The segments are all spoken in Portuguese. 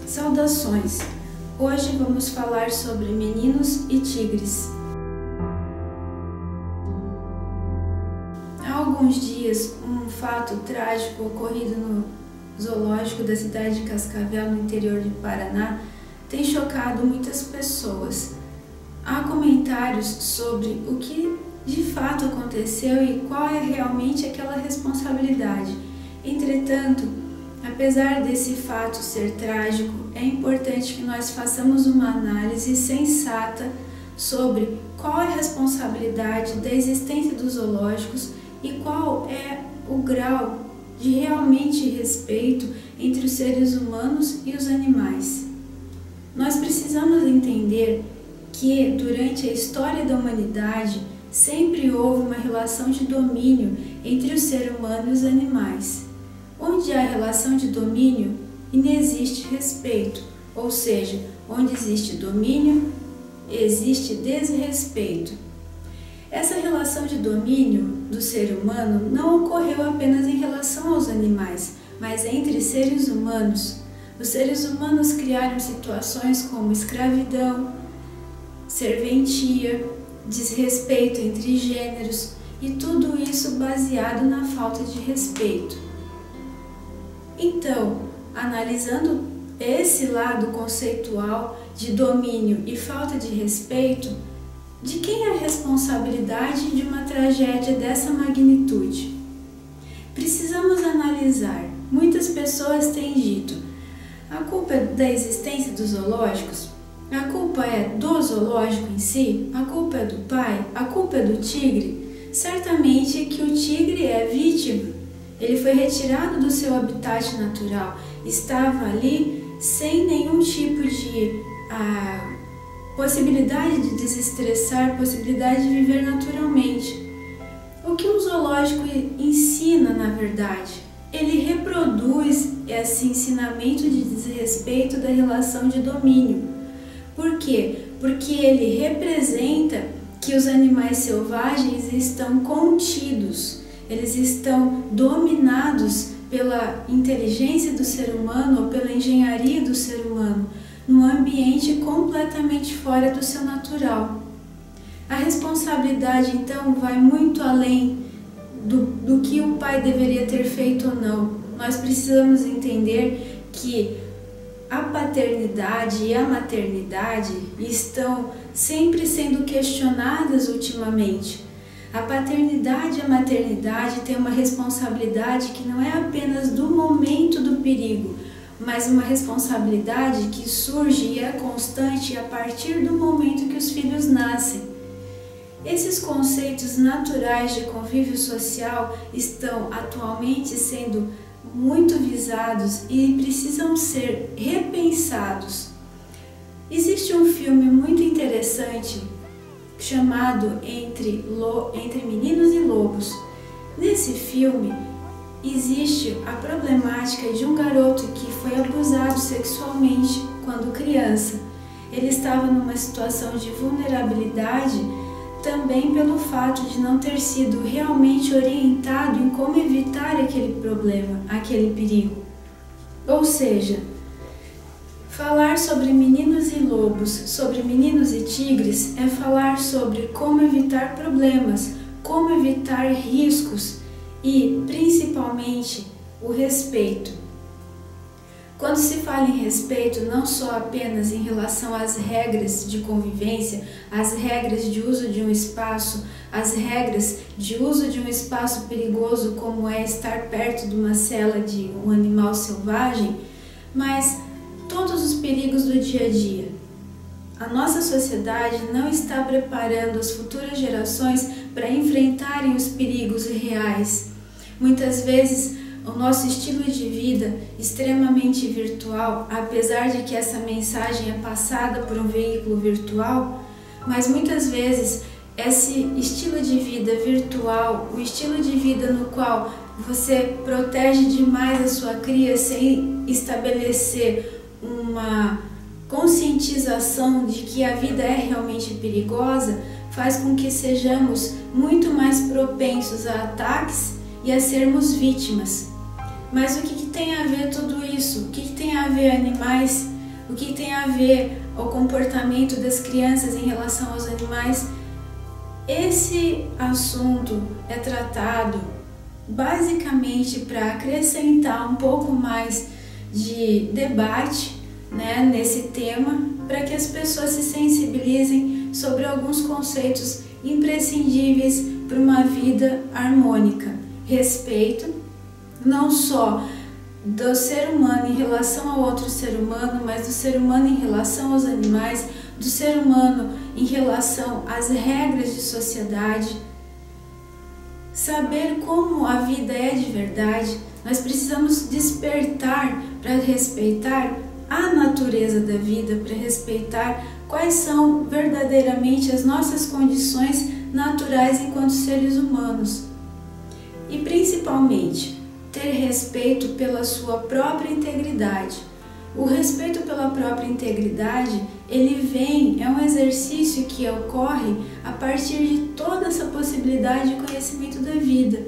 Saudações! Hoje vamos falar sobre meninos e tigres. Há alguns dias, um fato trágico ocorrido no zoológico da cidade de Cascavel, no interior do Paraná, tem chocado muitas pessoas. Há comentários sobre o que de fato aconteceu e qual é realmente aquela responsabilidade. Entretanto, apesar desse fato ser trágico, é importante que nós façamos uma análise sensata sobre qual é a responsabilidade da existência dos zoológicos e qual é o grau de realmente respeito entre os seres humanos e os animais. Nós precisamos entender que durante a história da humanidade sempre houve uma relação de domínio entre o ser humano e os animais. Onde há relação de domínio, inexiste respeito, ou seja, onde existe domínio, existe desrespeito. Essa relação de domínio do ser humano não ocorreu apenas em relação aos animais, mas entre seres humanos. Os seres humanos criaram situações como escravidão, serventia, desrespeito entre gêneros e tudo isso baseado na falta de respeito. Então, analisando esse lado conceitual de domínio e falta de respeito, de quem é a responsabilidade de uma tragédia dessa magnitude? Precisamos analisar. Muitas pessoas têm dito: a culpa é da existência dos zoológicos? A culpa é do zoológico em si? A culpa é do pai? A culpa é do tigre? Certamente que o tigre é vítima. Ele foi retirado do seu habitat natural, estava ali sem nenhum tipo de possibilidade de desestressar, possibilidade de viver naturalmente. O que um zoológico ensina, na verdade? Ele reproduz esse ensinamento de desrespeito da relação de domínio. Por quê? Porque ele representa que os animais selvagens estão contidos, eles estão dominados pela inteligência do ser humano ou pela engenharia do ser humano, num ambiente completamente fora do seu natural. A responsabilidade, então, vai muito além do que o pai deveria ter feito ou não. Nós precisamos entender que a paternidade e a maternidade estão sempre sendo questionadas ultimamente. A paternidade e a maternidade têm uma responsabilidade que não é apenas do momento do perigo, mas uma responsabilidade que surge e é constante a partir do momento que os filhos nascem. Esses conceitos naturais de convívio social estão atualmente sendo muito visados e precisam ser repensados. Existe um filme muito interessante chamado Entre Meninos e Lobos. Nesse filme existe a problemática de um garoto que foi abusado sexualmente quando criança. Ele estava numa situação de vulnerabilidade também pelo fato de não ter sido realmente orientado em como evitar aquele problema, aquele perigo. Ou seja, falar sobre meninos e lobos, sobre meninos e tigres, é falar sobre como evitar problemas, como evitar riscos e, principalmente, o respeito. Quando se fala em respeito, não só apenas em relação às regras de convivência, às regras de uso de um espaço, às regras de uso de um espaço perigoso como é estar perto de uma cela de um animal selvagem, mas todos os perigos do dia a dia. A nossa sociedade não está preparando as futuras gerações para enfrentarem os perigos reais. Muitas vezes, o nosso estilo de vida extremamente virtual, apesar de que essa mensagem é passada por um veículo virtual, mas muitas vezes esse estilo de vida virtual, o estilo de vida no qual você protege demais a sua cria sem estabelecer uma conscientização de que a vida é realmente perigosa, faz com que sejamos muito mais propensos a ataques e a sermos vítimas. Mas o que tem a ver tudo isso? O que tem a ver animais o que tem a ver o comportamento das crianças em relação aos animais. Esse assunto é tratado basicamente para acrescentar um pouco mais de debate, né, nesse tema, para que as pessoas se sensibilizem sobre alguns conceitos imprescindíveis para uma vida harmônica. Respeito, não só do ser humano em relação ao outro ser humano, mas do ser humano em relação aos animais, do ser humano em relação às regras de sociedade. Saber como a vida é de verdade, nós precisamos despertar para respeitar a natureza da vida, para respeitar quais são verdadeiramente as nossas condições naturais enquanto seres humanos. E principalmente, ter respeito pela sua própria integridade. O respeito pela própria integridade, é um exercício que ocorre a partir de toda essa possibilidade de conhecimento da vida.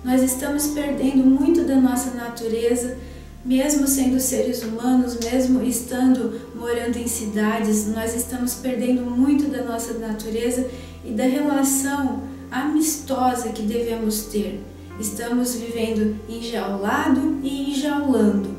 Nós estamos perdendo muito da nossa natureza, mesmo sendo seres humanos, mesmo estando morando em cidades, nós estamos perdendo muito da nossa natureza e da relação amistosa que devemos ter. Estamos vivendo enjaulado e enjaulando.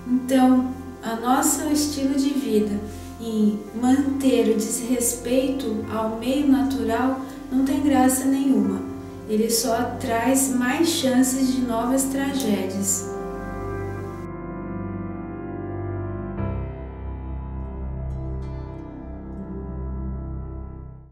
Então, o nosso estilo de vida em manter o desrespeito ao meio natural não tem graça nenhuma. Ele só traz mais chances de novas tragédias.